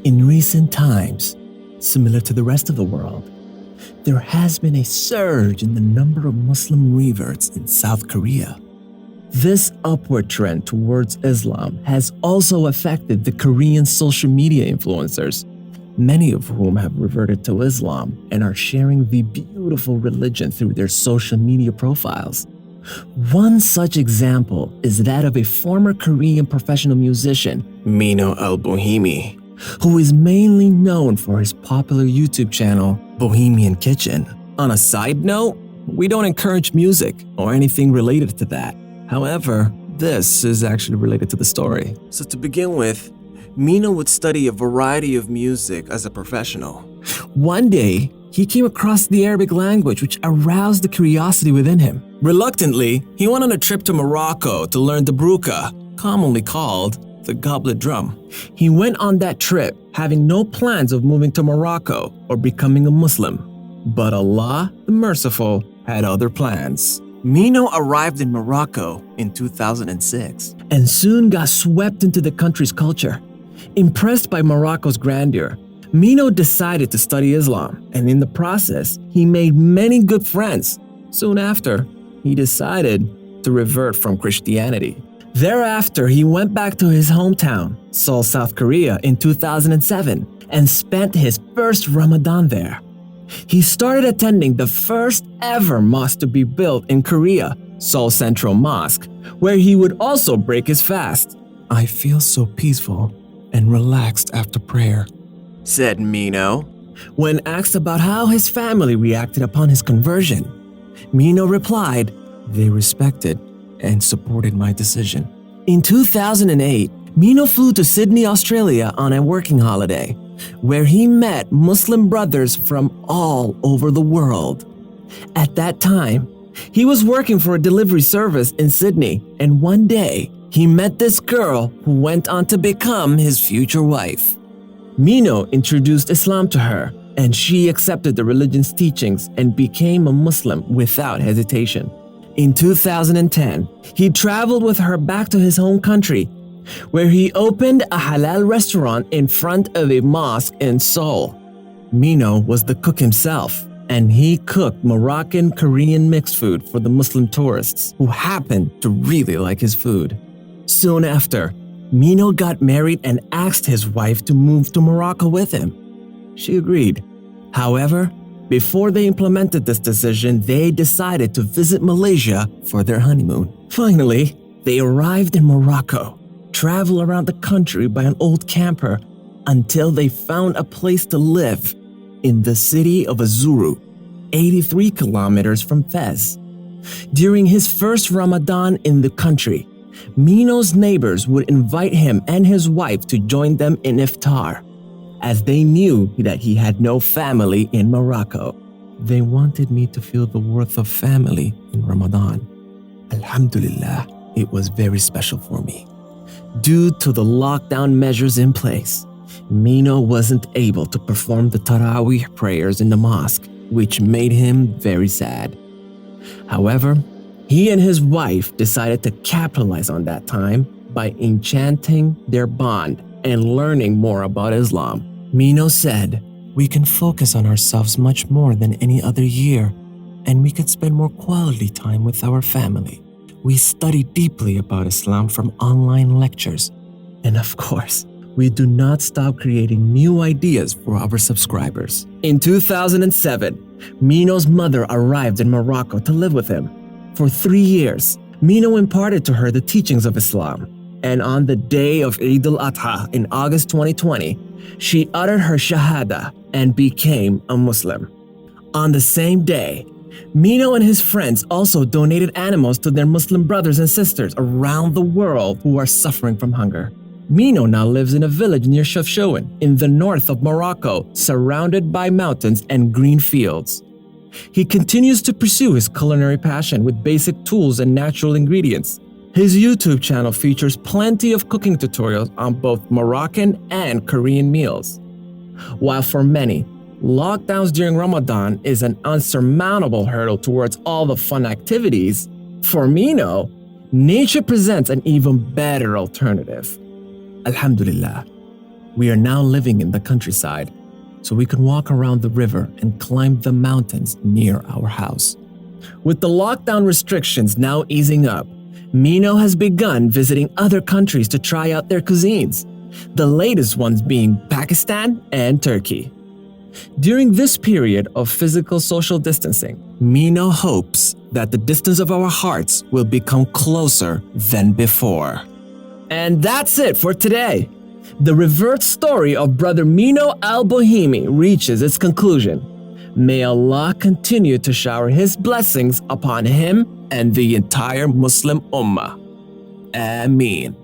In recent times, similar to the rest of the world, there has been a surge in the number of Muslim reverts in South Korea. This upward trend towards Islam has also affected the Korean social media influencers, many of whom have reverted to Islam and are sharing the beautiful religion through their social media profiles. One such example is that of a former Korean professional musician, Mino Al Bohemi, who is mainly known for his popular YouTube channel, Bohemian Kitchen. On a side note, we don't encourage music or anything related to that. However, this is actually related to the story. So to begin with, Mino would study a variety of music as a professional. One day, he came across the Arabic language, which aroused the curiosity within him. Reluctantly, he went on a trip to Morocco to learn the bruka, commonly called the goblet drum. He went on that trip having no plans of moving to Morocco or becoming a Muslim. But Allah, the Merciful, had other plans. Mino arrived in Morocco in 2006 and soon got swept into the country's culture. Impressed by Morocco's grandeur, Mino decided to study Islam, and in the process, he made many good friends. Soon after, he decided to revert from Christianity. Thereafter, he went back to his hometown, Seoul, South Korea, in 2007 and spent his first Ramadan there. He started attending the first ever mosque to be built in Korea, Seoul Central Mosque, where he would also break his fast. "I feel so peaceful and relaxed after prayer," said Mino. When asked about how his family reacted upon his conversion, Mino replied, "They respected and supported my decision." In 2008, Mino flew to Sydney, Australia on a working holiday, where he met Muslim brothers from all over the world. At that time, he was working for a delivery service in Sydney, and one day, he met this girl who went on to become his future wife. Mino introduced Islam to her, and she accepted the religion's teachings and became a Muslim without hesitation. In 2010, he traveled with her back to his home country, where he opened a halal restaurant in front of a mosque in Seoul. Mino was the cook himself, and he cooked Moroccan-Korean mixed food for the Muslim tourists who happened to really like his food. Soon after, Mino got married and asked his wife to move to Morocco with him. She agreed. However, before they implemented this decision, they decided to visit Malaysia for their honeymoon. Finally, they arrived in Morocco, traveled around the country by an old camper until they found a place to live in the city of Azuru, 83 kilometers from Fez. During his first Ramadan in the country, Mino's neighbors would invite him and his wife to join them in iftar, as they knew that he had no family in Morocco. They wanted me to feel the worth of family in Ramadan. Alhamdulillah, it was very special for me. Due to the lockdown measures in place, Mino wasn't able to perform the Taraweeh prayers in the mosque, which made him very sad. However, he and his wife decided to capitalize on that time by enchanting their bond and learning more about Islam. Mino said, "We can focus on ourselves much more than any other year, and we can spend more quality time with our family. We study deeply about Islam from online lectures. And of course, we do not stop creating new ideas for our subscribers." In 2007, Mino's mother arrived in Morocco to live with him. For 3 years, Mino imparted to her the teachings of Islam. And on the day of Eid al-Adha in August 2020, she uttered her Shahada and became a Muslim. On the same day, Mino and his friends also donated animals to their Muslim brothers and sisters around the world who are suffering from hunger. Mino now lives in a village near Chefchaouen in the north of Morocco, surrounded by mountains and green fields. He continues to pursue his culinary passion with basic tools and natural ingredients. His YouTube channel features plenty of cooking tutorials on both Moroccan and Korean meals. While for many, lockdowns during Ramadan is an unsurmountable hurdle towards all the fun activities, for Mino, nature presents an even better alternative. Alhamdulillah, We are now living in the countryside, so we can walk around the river and climb the mountains near our house. With the lockdown restrictions now easing up, Mino has begun visiting other countries to try out their cuisines, the latest ones being Pakistan and Turkey. During this period of physical social distancing, Mino hopes that the distance of our hearts will become closer than before. And that's it for today. The Revert story of brother Mino Al Bohemi reaches its conclusion. May Allah continue to shower His blessings upon him and the entire Muslim Ummah. Ameen.